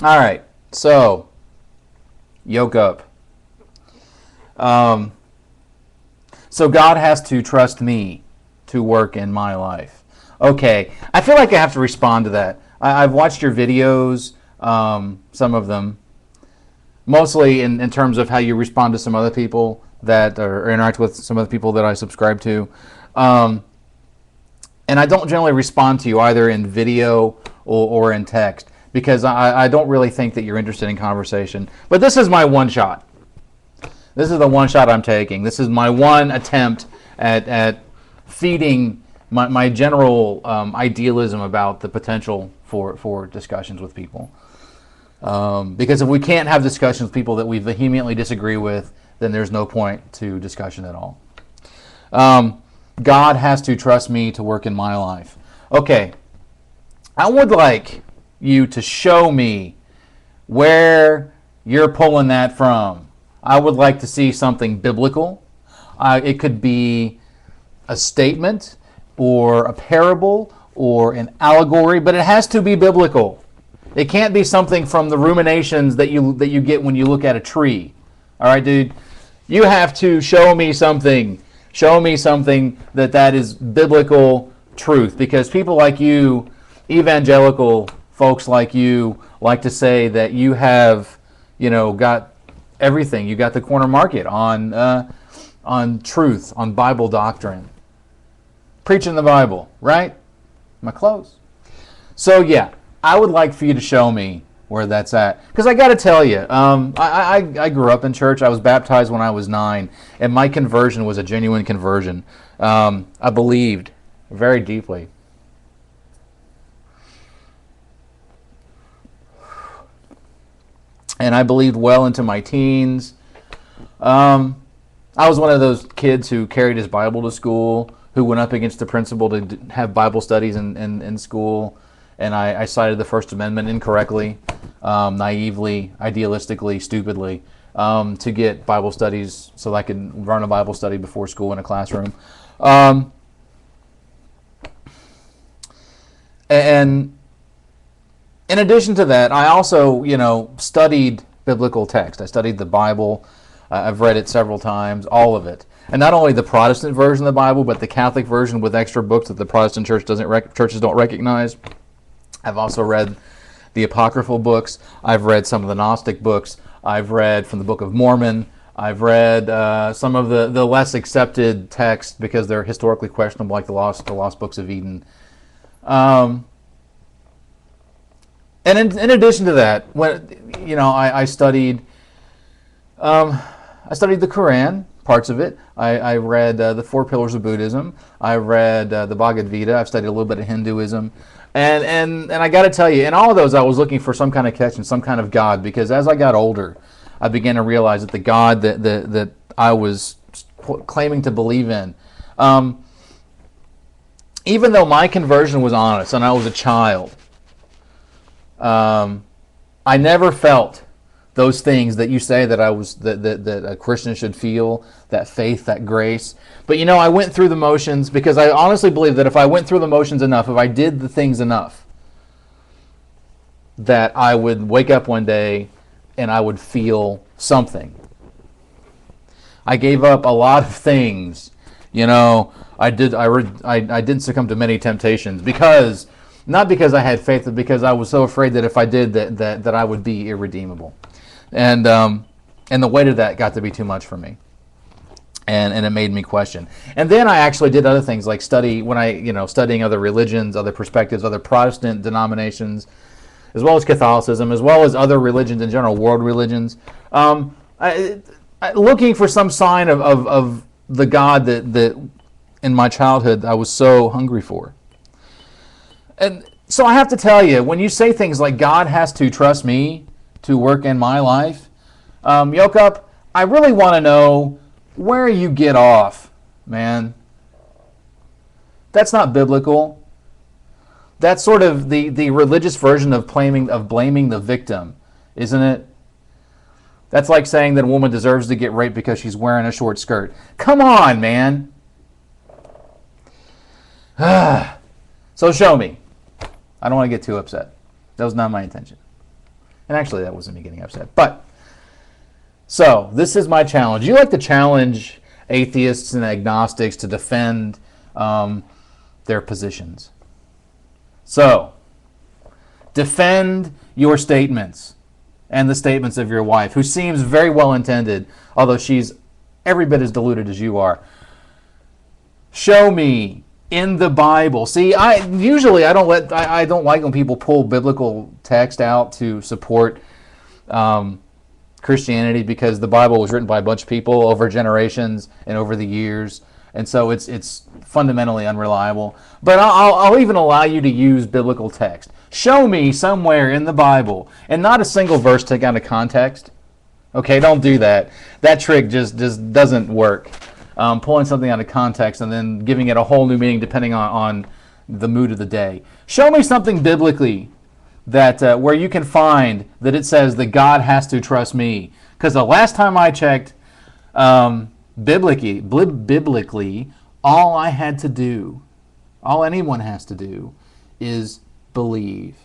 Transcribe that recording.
All right. So, yoke up. Um, so God has to trust me to work in my life. Okay. I feel like I have to respond to that. I've watched your videos, some of them, mostly in terms of how you respond to some other people that or interact with some other people that I subscribe to. Um, and I don't generally respond to you either in video or in text because I don't really think that you're interested in conversation. But this is my one shot. This is the one shot I'm taking. This is my one attempt at feeding my general idealism about the potential for discussions with people. Because if we can't have discussions with people that we vehemently disagree with, then there's no point to discussion at all. God has to trust me to work in my life. Okay, I would like you to show me where you're pulling that from. I would like to see something biblical. It could be a statement or a parable or an allegory, but it has to be biblical. It can't be something from the ruminations that you get when you look at a tree. All right, dude? You have to show me something. Show me something that is biblical truth. Because people like you, evangelical folks like you, like to say that you have, got everything. You got the corner market on truth, on Bible doctrine. Preaching the Bible, right? Am I close? So yeah, I would like for you to show me where that's at. Because I got to tell you, I grew up in church. I was baptized when I was 9, and my conversion was a genuine conversion. I believed very deeply. And I believed well into my teens. I was one of those kids who carried his Bible to school, who went up against the principal to have Bible studies in school. And I cited the First Amendment incorrectly, naively, idealistically, stupidly, to get Bible studies so that I could run a Bible study before school in a classroom. And in addition to that, I also, studied biblical text. I studied the Bible. I've read it several times, all of it. And not only the Protestant version of the Bible, but the Catholic version with extra books that the Protestant churches don't recognize. I've also read the apocryphal books. I've read some of the Gnostic books. I've read from the Book of Mormon. I've read some of the less accepted texts because they're historically questionable, like the lost books of Eden. And in addition to that, I studied the Quran, parts of it. I read the Four Pillars of Buddhism. I read the Bhagavad Gita. I've studied a little bit of Hinduism. And I got to tell you, in all of those, I was looking for some kind of catch and some kind of God, because as I got older, I began to realize that the God that I was claiming to believe in, even though my conversion was honest and I was a child, I never felt those things that you say that that a Christian should feel, that faith, that grace. But I went through the motions because I honestly believe that if I went through the motions enough, if I did the things enough, that I would wake up one day and I would feel something. I gave up a lot of things. I didn't succumb to many temptations because not because I had faith, but because I was so afraid that if I did that I would be irredeemable. And the weight of that got to be too much for me. And it made me question. And then I actually did other things like studying other religions, other perspectives, other Protestant denominations, as well as Catholicism, as well as other religions in general, world religions, looking for some sign of the God that in my childhood I was so hungry for. And so I have to tell you, when you say things like God has to trust me to work in my life, Yoke Up, I really want to know where you get off, man. That's not biblical. That's sort of the religious version of blaming the victim, isn't it? That's like saying that a woman deserves to get raped because she's wearing a short skirt. Come on, man. So show me. I don't want to get too upset. That was not my intention. And actually, that wasn't me getting upset. But, so, this is my challenge. You like to challenge atheists and agnostics to defend their positions. So, defend your statements and the statements of your wife, who seems very well intended, although she's every bit as deluded as you are. Show me in the Bible. See, I don't like when people pull biblical text out to support Christianity, because the Bible was written by a bunch of people over generations and over the years, and so it's fundamentally unreliable. But I'll even allow you to use biblical text. Show me somewhere in the Bible, and not a single verse taken out of context. Okay, don't do that. That trick just doesn't work. Pulling something out of context and then giving it a whole new meaning depending on the mood of the day. Show me something biblically that where you can find that it says that God has to trust me. Because the last time I checked, biblically, all I had to do, all anyone has to do, is believe.